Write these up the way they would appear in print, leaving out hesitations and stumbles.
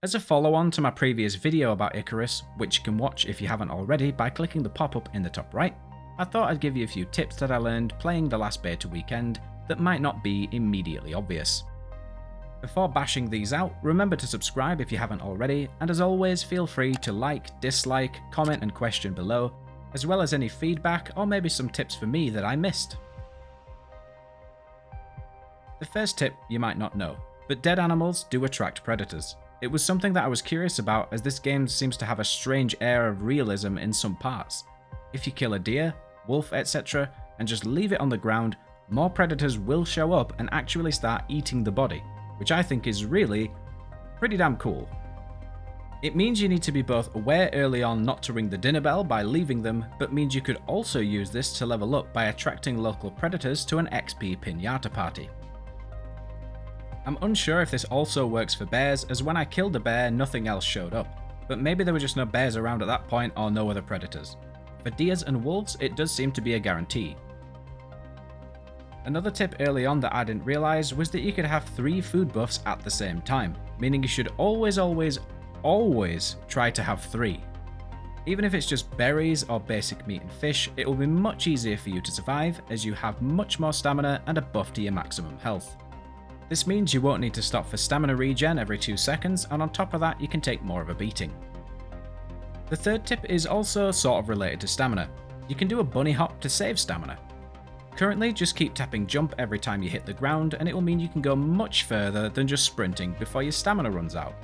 As a follow-on to my previous video about Icarus, which you can watch if you haven't already by clicking the pop-up in the top right, I thought I'd give you a few tips that I learned playing the last beta weekend that might not be immediately obvious. Before bashing these out, remember to subscribe if you haven't already, and as always feel free to like, dislike, comment and question below, as well as any feedback or maybe some tips for me that I missed. The first tip you might not know, but dead animals do attract predators. It was something that I was curious about as this game seems to have a strange air of realism in some parts. If you kill a deer, wolf, etc. and just leave it on the ground, more predators will show up and actually start eating the body, which I think is really pretty damn cool. It means you need to be both aware early on not to ring the dinner bell by leaving them, but means you could also use this to level up by attracting local predators to an XP piñata party. I'm unsure if this also works for bears, as when I killed a bear nothing else showed up, but maybe there were just no bears around at that point or no other predators. For deers and wolves it does seem to be a guarantee. Another tip early on that I didn't realise was that you could have 3 food buffs at the same time, meaning you should always try to have 3. Even if it's just berries or basic meat and fish, it will be much easier for you to survive as you have much more stamina and a buff to your maximum health. This means you won't need to stop for stamina regen every 2 seconds, and on top of that you can take more of a beating. The third tip is also sort of related to stamina. You can do a bunny hop to save stamina. Currently, just keep tapping jump every time you hit the ground and it will mean you can go much further than just sprinting before your stamina runs out.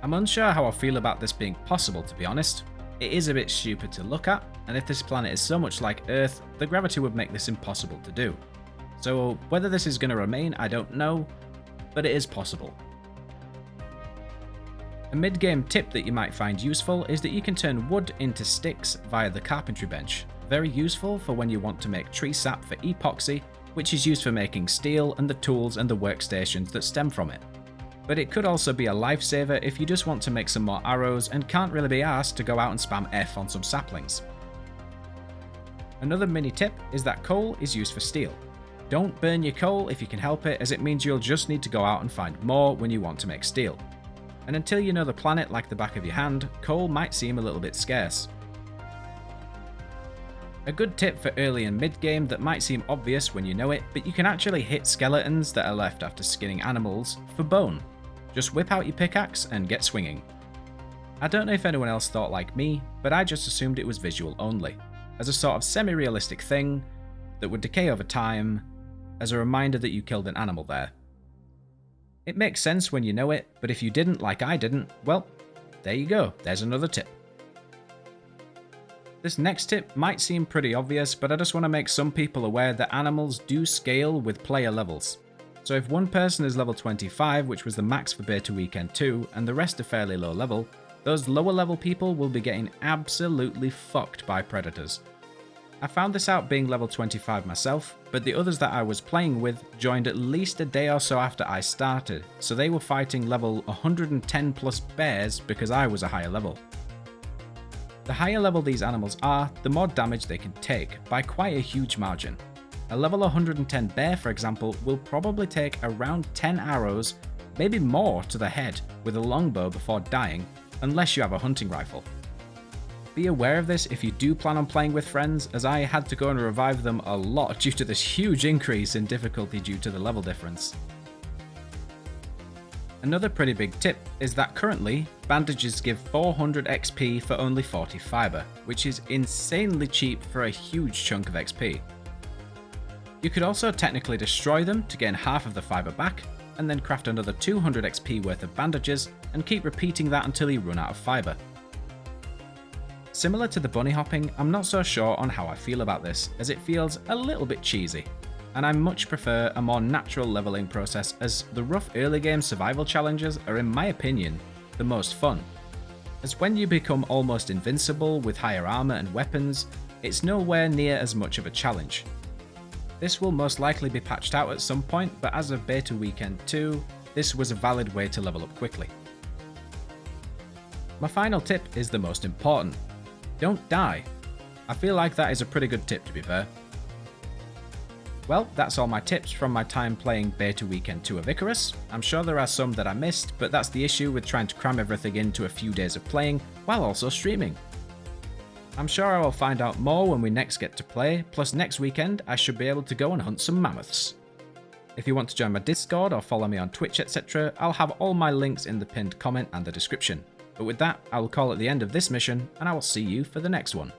I'm unsure how I feel about this being possible, to be honest. It is a bit stupid to look at, and if this planet is so much like Earth, the gravity would make this impossible to do. So whether this is going to remain, I don't know, but it is possible. A mid-game tip that you might find useful is that you can turn wood into sticks via the carpentry bench. Very useful for when you want to make tree sap for epoxy, which is used for making steel and the tools and the workstations that stem from it. But it could also be a lifesaver if you just want to make some more arrows and can't really be asked to go out and spam F on some saplings. Another mini tip is that coal is used for steel. Don't burn your coal if you can help it, as it means you'll just need to go out and find more when you want to make steel. And until you know the planet like the back of your hand, coal might seem a little bit scarce. A good tip for early and mid game that might seem obvious when you know it, but you can actually hit skeletons that are left after skinning animals for bone. Just whip out your pickaxe and get swinging. I don't know if anyone else thought like me, but I just assumed it was visual only, as a sort of semi-realistic thing that would decay over time, as a reminder that you killed an animal there. It makes sense when you know it, but if you didn't like I didn't, well, there you go, there's another tip. This next tip might seem pretty obvious, but I just want to make some people aware that animals do scale with player levels. So if one person is level 25, which was the max for Beta Weekend 2, and the rest are fairly low level, those lower level people will be getting absolutely fucked by predators. I found this out being level 25 myself, but the others that I was playing with joined at least a day or so after I started, so they were fighting level 110 plus bears because I was a higher level. The higher level these animals are, the more damage they can take, by quite a huge margin. A level 110 bear, for example, will probably take around 10 arrows, maybe more, to the head with a longbow before dying, unless you have a hunting rifle. Be aware of this if you do plan on playing with friends, as I had to go and revive them a lot due to this huge increase in difficulty due to the level difference. Another pretty big tip is that currently, Bandages give 400 XP for only 40 fiber, which is insanely cheap for a huge chunk of XP. You could also technically destroy them to gain half of the fiber back, and then craft another 200 XP worth of bandages, and keep repeating that until you run out of fiber. Similar to the bunny hopping, I'm not so sure on how I feel about this, as it feels a little bit cheesy, and I much prefer a more natural leveling process, as the rough early game survival challenges are, in my opinion, the most fun. As when you become almost invincible with higher armor and weapons, it's nowhere near as much of a challenge. This will most likely be patched out at some point, but as of Beta Weekend 2, this was a valid way to level up quickly. My final tip is the most important. Don't die. I feel like that is a pretty good tip, to be fair. Well, that's all my tips from my time playing Beta Weekend 2 of Icarus. I'm sure there are some that I missed, but that's the issue with trying to cram everything into a few days of playing while also streaming. I'm sure I will find out more when we next get to play, plus next weekend I should be able to go and hunt some mammoths. If you want to join my Discord or follow me on Twitch, etc., I'll have all my links in the pinned comment and the description. But with that, I will call it the end of this mission, and I will see you for the next one.